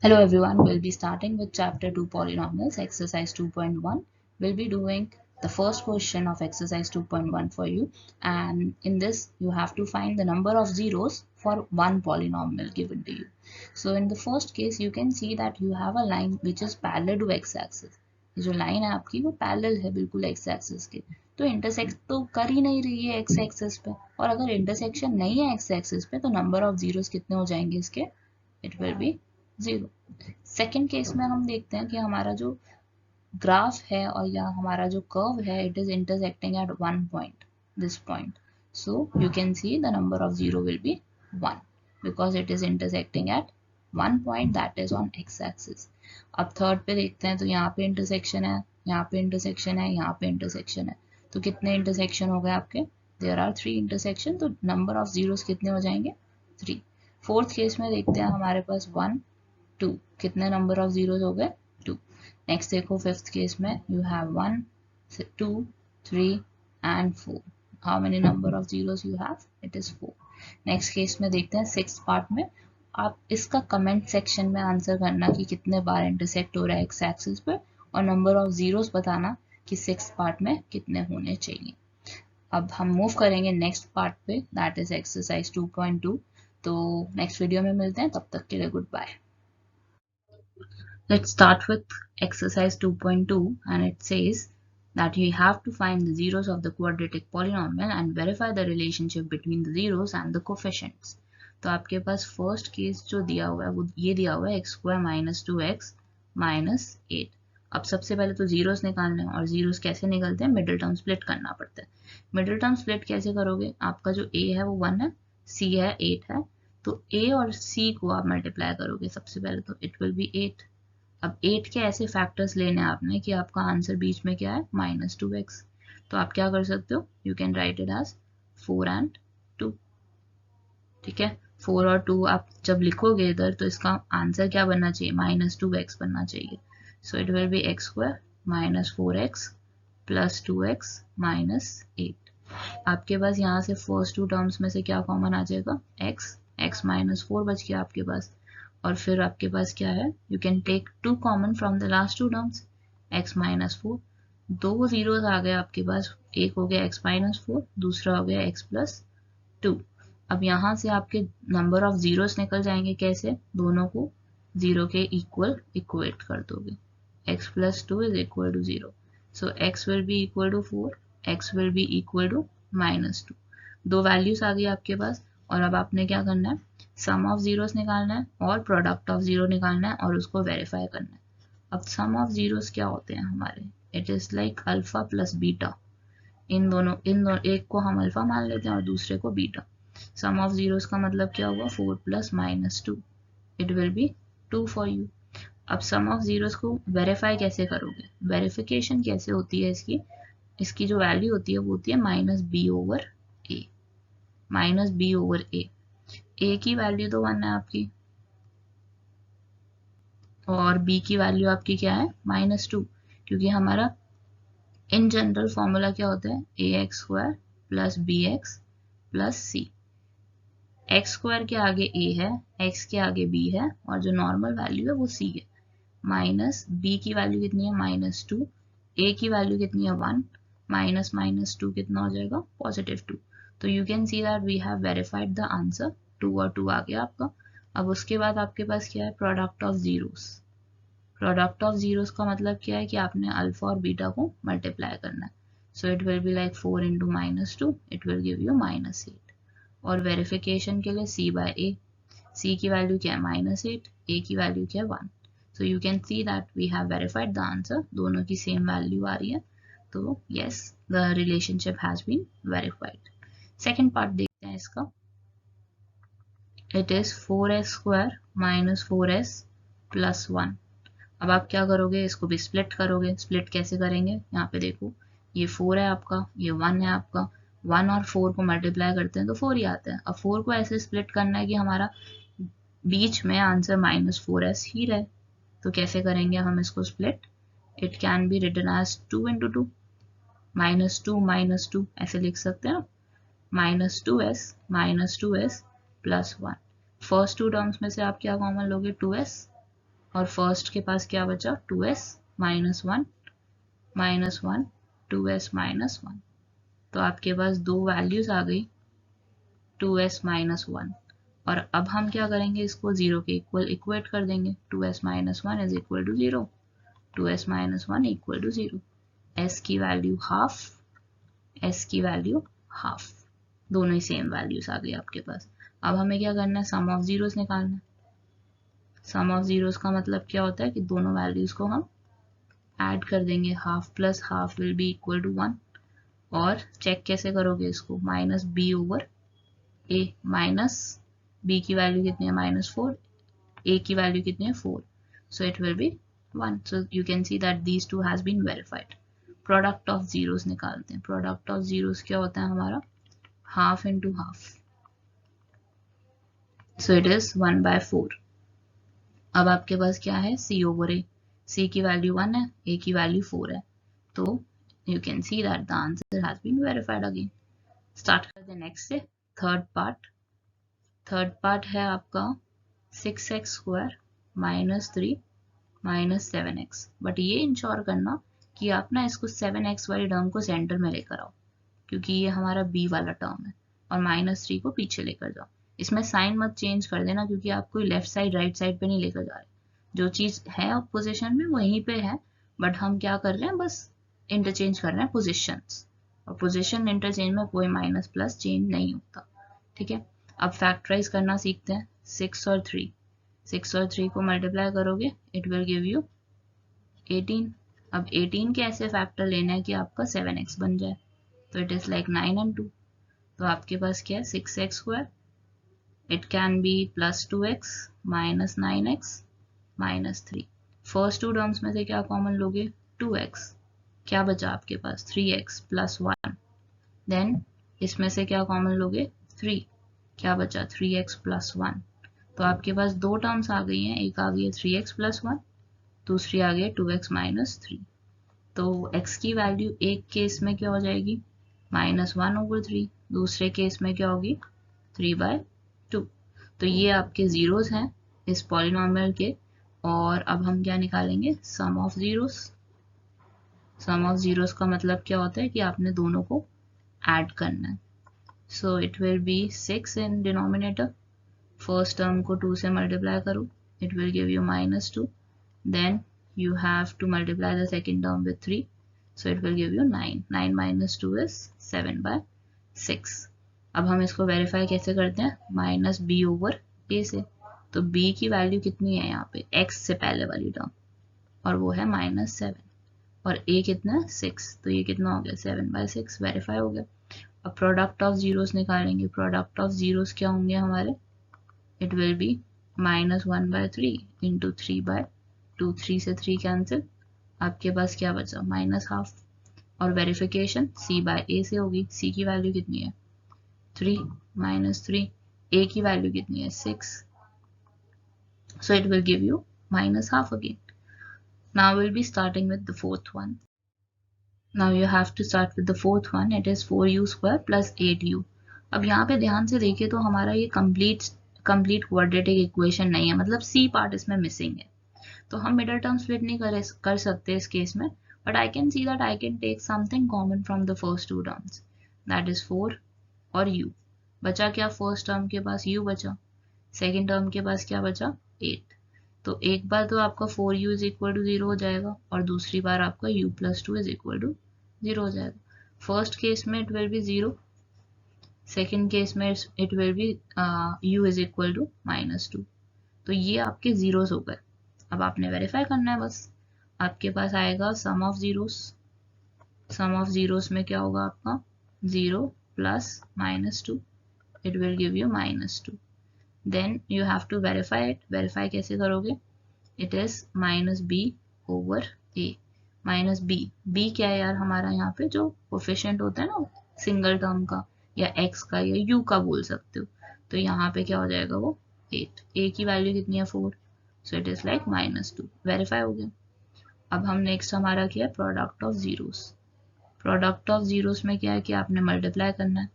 Hello everyone, we'll be starting with chapter 2 polynomials, exercise 2.1. We'll be doing the first question of exercise 2.1 for you, and in this you have to find the number of zeros for one polynomial given to you. So in the first case you can see that you have a line which is parallel to x-axis. ये जो line है आपकी वो parallel है बिल्कुल x-axis के, तो intersect तो कर ही नहीं रही है x-axis पे, और अगर इंटरसेक्शन नहीं है x-axis पे तो नंबर ऑफ जीरोस कितने हो जाएंगे इसके, it will be 0। Second case में हम देखते हैं कि हमारा जो ग्राफ है और या हमारा जो कर्व है it is intersecting at one point, this point, so you can see the number of zero will be 1 because it is intersecting at one point that is on x axis. अब third पे देखते हैं तो यहाँ पे intersection है, यहाँ पे इंटरसेक्शन है, यहाँ पे इंटरसेक्शन है, तो कितने इंटरसेक्शन हो गए आपके, देयर आर 3 इंटरसेक्शन, तो नंबर ऑफ जीरोस कितने हो जाएंगे 3। फोर्थ केस में देखते हैं हमारे पास 1 2, कितने नंबर ऑफ जीरोस हो गए 2। नेक्स्ट देखो फिफ्थ केस में you have 1 2 3 and 4, how many number of zeros you have, it is 4। Next case में देखते हैं सिक्स पार्ट में, आप इसका कमेंट सेक्शन में आंसर करना कि कितने बार इंटरसेक्ट हो रहा है एक्स एक्सिस पे, और नंबर ऑफ जीरोस बताना कि सिक्स पार्ट में कितने होने चाहिए। अब हम मूव करेंगे नेक्स्ट पार्ट पे, दैट इज एक्सरसाइज 2.2। तो नेक्स्ट वीडियो में मिलते हैं, तब तक के लिए goodbye. Let's start with exercise 2.2, and it says that you have to find the zeros of the quadratic polynomial and verify the relationship between the zeros and the coefficients. तो आपके पास first case जो दिया हुआ है वो ये दिया हुआ है x square minus 2x minus 8। अब सबसे पहले तो जीरोस निकालने हैं, और जीरोस कैसे निकलते हैं, मिडिल टर्म स्प्लिट करना पड़ता है। मिडिल टर्म स्प्लिट कैसे करोगे, आपका जो a है वो 1 है, c है 8 है, तो a और c को आप मल्टीप्लाई करोगे सबसे पहले, तो इट विल बी 8। अब 8 के ऐसे फैक्टर्स लेने हैं आपने कि आपका आंसर बीच में क्या है -2x, तो आप क्या कर सकते हो, you can write it as 4 and 2। ठीक है, 4 और 2 आप जब लिखोगे इधर तो इसका आंसर क्या बनना चाहिए, -2x बनना चाहिए। सो it will B x square minus 4x plus 2x minus 8। आपके पास यहाँ से फर्स्ट टू टर्म्स में से क्या कॉमन आ जाएगा, x माइनस 4 बच गया आपके पास, और फिर आपके पास क्या है, you can take 2 common from the last two terms, x minus 4, दो जीरोस आ गए आपके पास, एक हो गया x माइनस 4, दूसरा हो गया x प्लस 2। अब यहाँ से आपके नंबर ऑफ जीरोस निकल जाएंगे, कैसे, दोनों को जीरो के इक्वल इक्वेट कर दोगे, x plus 2 is equal to 0, so x will be equal to 4, x will be equal to -2। दो वैल्यूज आ गई आपके पास, और अब आपने क्या करना है, सम ऑफ जीरोस निकालना है और प्रोडक्ट ऑफ जीरो निकालना है और उसको वेरीफाई करना है। अब सम ऑफ जीरोस क्या होते हैं हमारे, it is like alpha plus beta, इन दोनों एक को हम अल्फा मान लेते हैं और दूसरे को बीटा। सम ऑफ जीरोस का मतलब क्या हुआ, 4 plus -2, it will B 2 for you. अब सम ऑफ जीरोस को वेरीफाई कैसे करोगे, वेरिफिकेशन कैसे होती है इसकी, इसकी जो वैल्यू होती है वो होती है -b/a, a की वैल्यू तो 1 है आपकी, और b की वैल्यू आपकी क्या है -2, क्योंकि हमारा इन जनरल फॉर्मूला क्या होता है, ax² plus bx plus c। X square के आगे a है, x के आगे b है, और जो नॉर्मल वैल्यू है वो c है। माइनस b की वैल्यू कितनी है -2, a की वैल्यू कितनी है 1, माइनस -2 कितना हो जाएगा +2। तो you can see that we have verified the answer, 2 और 2 आ गया आपका। अब उसके बाद आपके पास क्या है, product of zeros. Product of zeros का मतलब क्या है कि आपने अल्फा और बीटा को मल्टीप्लाई करना है, so it will be like 4 into -2, it will give you -8। और वेरिफिकेशन के लिए c/a, c की वैल्यू क्या है -8, a की वैल्यू क्या है 1, so you can see that we have verified the answer, दोनों की सेम वैल्यू आ रही है, तो yes the relationship has been verified. Second part देखते हैं इसका, it is 4s² minus 4s plus 1। अब आप क्या करोगे, इसको भी स्प्लिट करोगे। स्प्लिट कैसे करेंगे, यहाँ पे देखो, ये 4 है आपका, ये 1 है आपका, 1 और 4 को मल्टीप्लाई करते हैं तो 4 ही आता है। अब 4 को ऐसे स्प्लिट करना है कि हमारा बीच में आंसर -4s ही रहे, तो कैसे करेंगे हम इसको split, it can be written as 2 into 2, -2 ऐसे लिख सकते हैं ना, -2s plus 1। First two terms में से आप क्या कॉमन लोगे, 2s, और फर्स्ट के पास क्या बचा 2s minus one 2s minus one. तो आपके पास दो वैल्यूज आ गई 2s माइनस वन। और अब हम क्या करेंगे, इसको जीरो के इक्वल इक्वेट कर देंगे। 2s minus one is equal to zero, 2s minus one equal to zero. s की वैल्यू हाफ, s की वैल्यू हाफ, दोनों ही सेम वैल्यूज आ गई आपके पास। अब हमें क्या करना है, सम ऑफ जीरोस निकालना है। सम ऑफ जीरोस का मतलब क्या होता है कि दोनों वैल्यूज को हम ऐड कर देंगे। Half plus half will be equal to one. और चेक कैसे करोगे इसको, माइनस बी ओवर ए। माइनस बी की वैल्यू कितनी है माइनस फोर, ए की वैल्यू कितनी है four, so it will be one. So you can see that these two has been verified. Product of zeros निकालते हैं। प्रोडक्ट ऑफ जीरोस क्या होता है हमारा, half into half, so it is 1/4। अब आपके पास क्या है, c ओवर ए। c की वैल्यू 1 है, a की वैल्यू 4 है, तो you can see that the answer has been verified again. Start करते हैं नेक्स्ट से। थर्ड पार्ट, थर्ड पार्ट है आपका 6x square minus 3 minus 7x। But ये इंश्योर करना कि आप ना इसको 7x वाली टर्म को सेंटर में लेकर आओ, क्योंकि ये हमारा b वाला टर्म है, और माइनस 3 को पीछे लेकर जाओ। इसमें साइन मत चेंज कर देना, क्योंकि आप कोई लेफ्ट साइड राइट साइड पे नहीं लेकर जा रहे। जो चीज है पोजीशन में वहीं पे है, बट हम क्या कर रहे हैं, बस इंटरचेंज कर रहे हैं पोजीशंस। और पोजीशन इंटरचेंज में कोई माइनस प्लस चेंज नहीं होता, ठीक है। अब फैक्टराइज करना सीखते हैं। 6 और 3, 6 और 3 को मल्टीप्लाई करोगे, इट विल गिव यू 18। अब 18 के ऐसे फैक्टर लेना है कि आपका 7x बन जाए, तो इट इज लाइक 9 and 2। तो आपके पास क्या है, 6x square, it can be plus 2x minus 9x minus 3। First two terms में से क्या कॉमन लोगे, 2x, क्या बचा आपके पास 3x प्लस 1। देन इसमें से क्या कॉमन लोगे, 3, क्या बचा 3x प्लस 1। तो आपके पास दो टर्म्स आ गई हैं, एक आ गई है 3x प्लस 1, दूसरी आ गई है 2x माइनस 3। तो x की वैल्यू एक केस में क्या हो जाएगी, माइनस 1 ओवर 3, दूसरे केस में क्या होगी 3/2। तो ये आपके जीरोस हैं इस पॉलिनॉमियल के। और अब हम क्या निकालेंगे, sum of zeros. Sum of zeros का मतलब क्या होता है कि आपने दोनों को ऐड करना है। So it will be 6 in denominator. First term को 2 से मल्टीप्लाई करो, it will give you minus 2। Then you have to multiply the second term with 3, so it will give you 9. 9 minus 2 is 7/6. अब हम इसको verify कैसे करते हैं, minus B over ए से। तो b की वैल्यू कितनी है यहाँ पे, x से पहले वाली टर्म, और वो है -7, और a कितना है 6, तो ये कितना हो गया 7/6, वेरीफाई हो गया। अब प्रोडक्ट ऑफ जीरोस निकालेंगे। प्रोडक्ट ऑफ जीरोस क्या होंगे हमारे, इट विल बी -1/3 इंटू 3/2, 3 से 3 कैंसिल, आपके पास क्या बचा माइनस हाफ। और वेरिफिकेशन c बाय a से होगी। c की वैल्यू कितनी है 3 माइनस 3, a की वैल्यू कितनी है 6, so it will give you minus half again. Now we'll be starting with the fourth one. Now you have to start with the fourth one. It is 4u square plus 8u. अब यहाँ पे ध्यान से देखिए तो हमारा ये complete quadratic equation नहीं है, मतलब c पार्ट इसमें मिसिंग है। तो हम मिडल टर्म स्प्लिट नहीं कर सकते इस केस में, but I can see that I can take something common from the first two terms, that is 4 और u। बचा क्या, फर्स्ट टर्म के पास u बचा, सेकेंड टर्म के पास क्या बचा 8। तो एक बार तो आपका 4u इज इक्वल टू 0 हो जाएगा, और दूसरी बार आपका u plus 2 is equal to 0 हो जाएगा। फर्स्ट केस में it will be 0, second case में it will be u is equal to -2। तो ये आपके जीरोस हो गए। अब आपने वेरीफाई करना है बस। आपके पास आएगा sum of zeros. Sum of zeros में क्या होगा आपका 0 plus -2, it will give you -2। Then you have to verify it. Verify कैसे करोगे, it is minus B over A. Minus B क्या है यार, हमारा यहाँ पे जो कोफिशिएंट होता है ना सिंगल टर्म का, या x का या u का बोल सकते हो। तो यहाँ पे क्या हो जाएगा वो 8। a की वैल्यू कितनी है 4, सो इट इज लाइक -2, वेरीफाई हो गया। अब हम नेक्स्ट हमारा क्या है, product of zeros. Product of zeros में क्या है कि आपने मल्टीप्लाई करना है,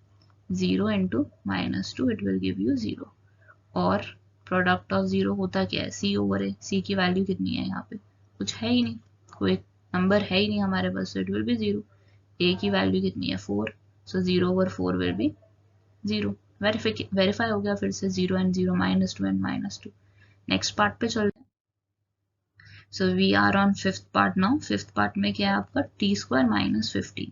0 into -2, it will give you 0। और प्रोडक्ट ऑफ जीरो होता क्या है, सी ओवर ए। सी की वैल्यू कितनी है, यहाँ पे कुछ है ही नहीं, कोई नंबर है ही नहीं हमारे पास, so it will be zero. A की वैल्यू कितनी है 4, so 0 over 4 will be 0। Verify हो गया फिर से, 0 एंड 0 -2 एंड -2। नेक्स्ट पार्ट पे चलते हैं। So we are on fifth part now. Fifth part में क्या है आपका, t² -15।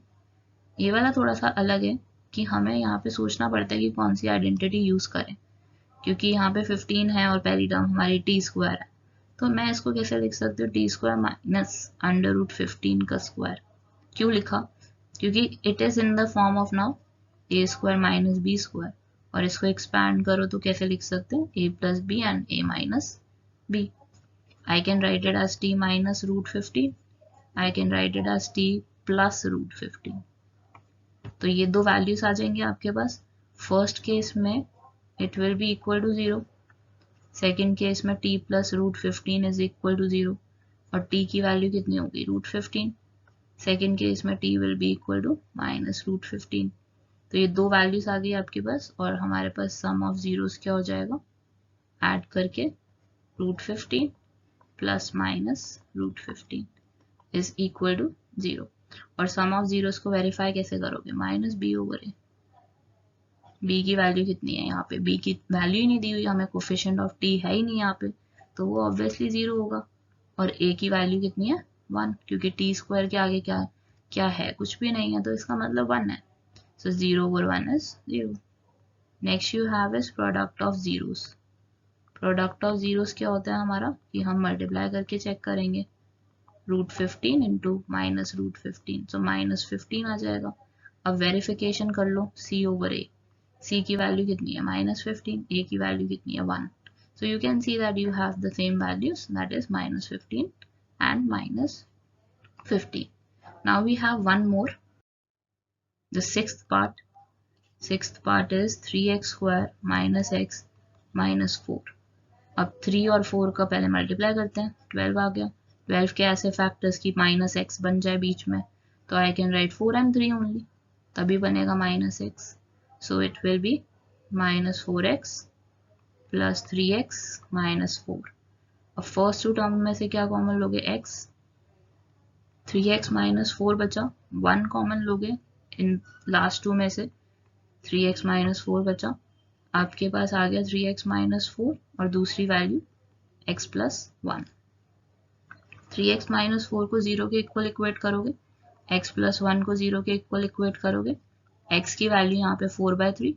ये वाला थोड़ा सा अलग है कि हमें यहाँ पे सोचना पड़ता है कि कौन सी आइडेंटिटी यूज करें, क्योंकि यहाँ पे 15 है और पहली टर्म हमारी t² है। तो मैं इसको कैसे लिख सकती हूँ, t² माइनस √15 का स्क्वायर। क्यों लिखा, क्योंकि it is in the form of now a² minus b², और इसको एक्सपैंड करो तो कैसे लिख सकते हैं, a plus b and a minus b। I can write it as t minus √15. I can write it as t plus √15. तो ये दो वैल्यूज आ जाएंगे आपके पास। फर्स्ट केस में it will be equal to 0, second case में t plus √15 is equal to 0, और t की value कितनी होगी √15। सेकेंड केस में t will be equal to minus √15। तो ये दो वैल्यूज आ गई आपके पास, और हमारे पास सम ऑफ जीरोस क्या हो जाएगा, ऐड करके √15 plus minus √15 is equal to 0। और सम ऑफ जीरोस को वेरीफाई कैसे करोगे, minus B over a. B की वैल्यू कितनी है, यहाँ पे बी की वैल्यू ही नहीं दी हुई हमें, कोफिशिएंट ऑफ टी है ही नहीं यहाँ पे, तो वो ऑब्वियसली 0 होगा। और ए की वैल्यू कितनी है 1, क्योंकि t² के आगे क्या है, कुछ भी नहीं है, तो इसका मतलब 1 है। सो 0 over 1 is 0। Next you have is product of zeros. Product of zeros क्या होता है हमारा, कि हम मल्टीप्लाई करके चेक करेंगे, √15 इंटू माइनस √15, सो -15 आ जाएगा। अब वेरिफिकेशन कर लो, c ओवर a। c की वैल्यू कितनी है -15, a की वैल्यू कितनी है 1, so you can see that you have the same values, that is -15 and -15. Now we have one more, the sixth part. Sixth part is 3x² minus x minus 4. अब 3 और 4 का पहले multiply करते हैं, 12 आ गया। 12 के ऐसे फैक्टर्स की माइनस एक्स बन जाए बीच में, तो I can write 4 and 3 only, तभी बनेगा -x। So it will B -4x plus 3x minus 4। अब फर्स्ट टू टर्म में से क्या कॉमन लोगे, x, 3x माइनस 4 बचा, 1 कॉमन लोगे इन लास्ट टू में से, 3x माइनस 4 बचा, आपके पास आ गया 3x माइनस 4 और दूसरी value x plus 1। 3x minus 4 को 0 के इक्वल इक्वेट करोगे, x प्लस 1 को 0 के इक्वल इक्वेट करोगे, x की वैल्यू यहाँ पे 4/3,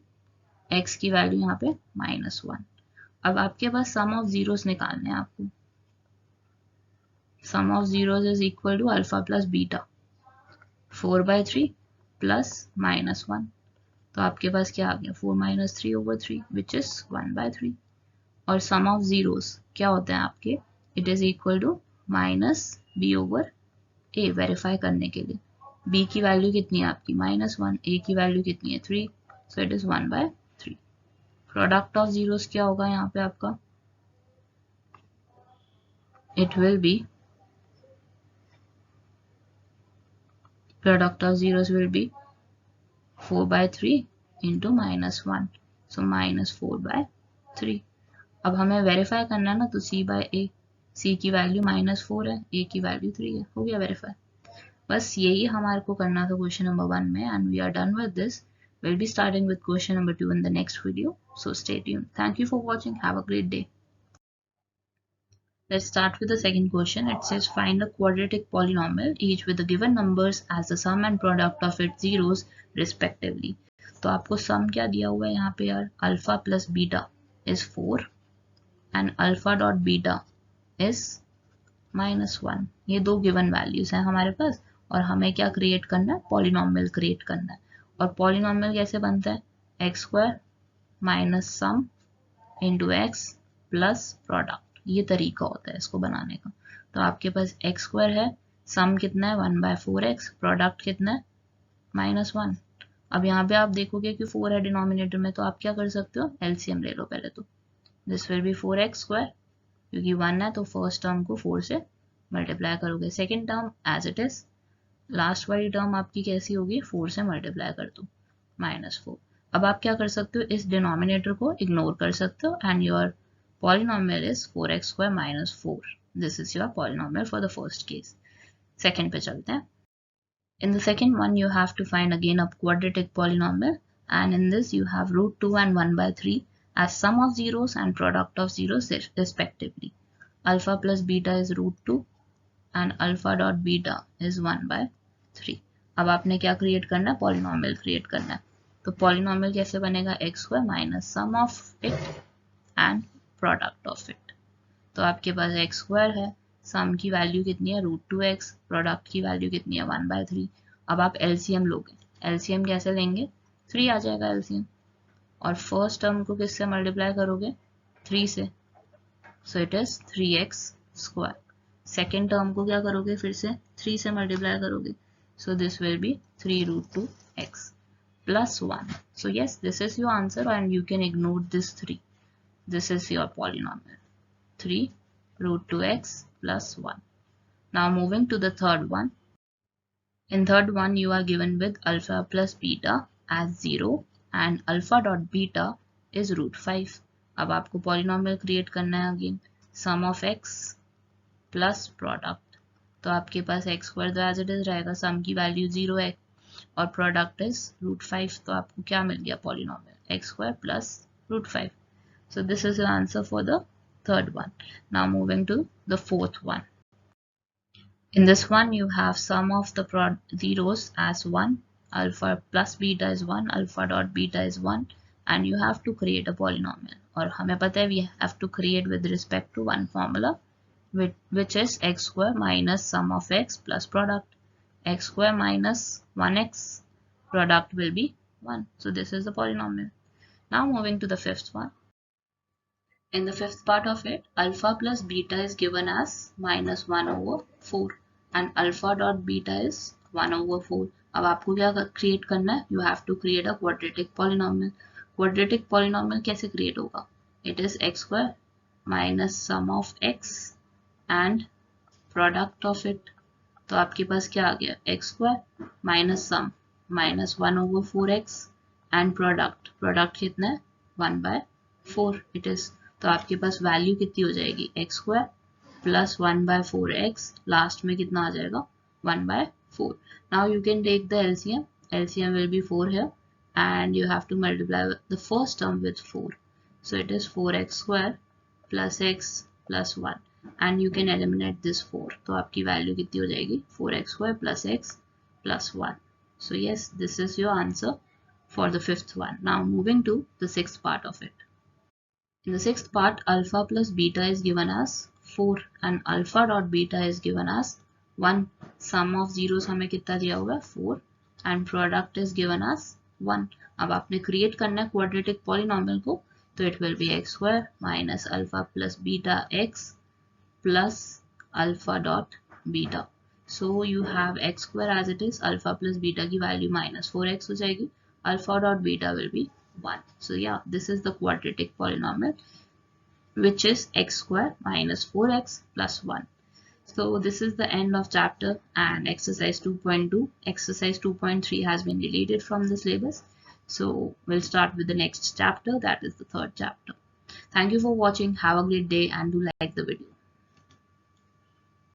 x की वैल्यू यहाँ पे -1। अब आपके पास सम ऑफ जीरोस निकालने हैं आपको। Sum of zeros is equal to alpha plus beta, 4/3 plus -1, तो आपके पास क्या आ गया 4 - 3 ओवर 3 विच इज 1/3। और सम ऑफ जीरोस क्या होते हैं आपके, it is equal to -b over a। Verify करने के लिए b की वैल्यू कितनी है आपकी -1, a की वैल्यू कितनी है 3, सो it is 1/3। Product of zeros क्या होगा यहाँ पे आपका, it will B, product of zeros will be 4/3 into -1, सो -4/3। अब हमें वेरीफाई करना है ना, तो c/a, c की वैल्यू -4 है, a की वैल्यू 3 है, हो गया वेरीफाई। बस यही हमारे को करना था क्वेश्चन नंबर 1 में, and we are done with this. We'll be starting with question number 2 in the next video, so stay tuned. Thank you for watching. Have a great day. Let's start with the second question. It says find a quadratic polynomial each with the given numbers as the sum and product of its zeros respectively. तो आपको सम क्या दिया हुआ है यहाँ पे यार, alpha plus beta is 4 and alpha dot beta is -1। ये दो गिवन वैल्यूज हैं हमारे पास, और हमें क्या क्रिएट करना है, पॉलिनॉमियल क्रिएट करना है। और पॉलिनॉमियल कैसे बनता है, x² minus sum into x plus product, ये तरीका होता है इसको बनाने का। तो आपके पास x² है, सम कितना है 1/4x, प्रोडक्ट कितना है -1। अब यहाँ पे आप देखोगे कि 4 है डिनोमिनेटर में, तो आप क्या कर सकते हो, एलसीएम ले लो पहले। तो दिस विल बी 4x², क्योंकि 1 है तो फर्स्ट टर्म को 4 से मल्टीप्लाई करोगे, second term as it is, last वाली टर्म आपकी कैसी होगी, 4 से मल्टीप्लाई कर दो, -4। अब आप क्या कर सकते हो, इस डिनोमिनेटर को इग्नोर कर सकते हो and your polynomial is 4x square minus 4. This is your polynomial for the first case. Second पे चलते हैं. In the second one, you have to find again a quadratic polynomial, and in this you have root 2 and 1 by 3 as sum of zeros and product of zeros respectively. Alpha plus beta is root 2 and alpha dot beta is 1 by 3. अब आपने क्या create करना है? Polynomial create करना है. तो polynomial कैसे बनेगा? X square minus sum of it and product of it. तो आपके पास एक्स स्क्वायर है, सम की वैल्यू कितनी है? रूट 2x, प्रोडक्ट की वैल्यू कितनी है? 1 by 3. अब आप एलसीएम लोगे. एलसीएम कैसे लेंगे? 3 आ जाएगा एलसीएम, और फर्स्ट टर्म को किससे मल्टीप्लाई करोगे? 3 से. सो it is 3x square. Second term को क्या करोगे? फिर से 3 से मल्टीप्लाई करोगे. So this will be 3 root 2x plus 1. So yes, this is your answer and you can ignore this 3. This is your polynomial. 3 root 2x plus 1. Now moving to the third one. In third one, you are given with alpha plus beta as 0 and alpha dot beta is root 5. अब आपको polynomial create करना है again. Sum of x plus product. तो आपके पास x square तो as it is रहेगा, sum की value 0 है और product is root 5. तो आपको क्या मिल गया? polynomial x square plus root 5. So this is the answer for the third one. Now moving to the fourth one. In this one, you have sum of the zeros as 1, alpha plus beta is 1, alpha dot beta is 1, and you have to create a polynomial. और हमें पता है we have to create with respect to one formula, which is x square minus sum of x plus product. X square minus 1x, product will be 1. So this is the polynomial. Now moving to the fifth one. In the fifth part of it, alpha plus beta is given as minus 1 over 4 and alpha dot beta is 1 over 4. अब आपको क्या create करना है? You have to create a quadratic polynomial. Quadratic polynomial कैसे create होगा? It is x square minus sum of x and product of it. तो आपके पास क्या आ गया? x square minus sum minus 1 over 4x and product कितना है? 1 by 4 it is. तो आपके पास वैल्यू कितनी हो जाएगी? x square plus 1 by 4x, last में कितना आ जाएगा? 1 by 4. Now you can take the LCM. LCM will be 4 here and you have to multiply the first term with 4. So it is 4x square plus x plus 1. And you can eliminate this 4. तो आपकी value कितनी हो जाएगी? 4x square plus x plus 1. So yes, this is your answer for the fifth one. Now moving to the sixth part of it. In the sixth part, alpha plus beta is given as 4 and alpha dot beta is given as 1. Sum of zeros हमें कितना दिया हुआ है? 4 and product is given as 1. अब आपने create करना है quadratic polynomial को, तो it will be x square minus alpha plus beta x plus alpha dot beta. So you have x square as it is, alpha plus beta की value minus 4x हो जाएगी, alpha dot beta will be 1. So yeah, this is the quadratic polynomial which is x square minus 4x plus 1. So this is the end of chapter and exercise 2.2. Exercise 2.3 has been deleted from the syllabus. So we'll start with the next chapter, that is the third chapter. Thank you for watching. Have a great day and do like the video.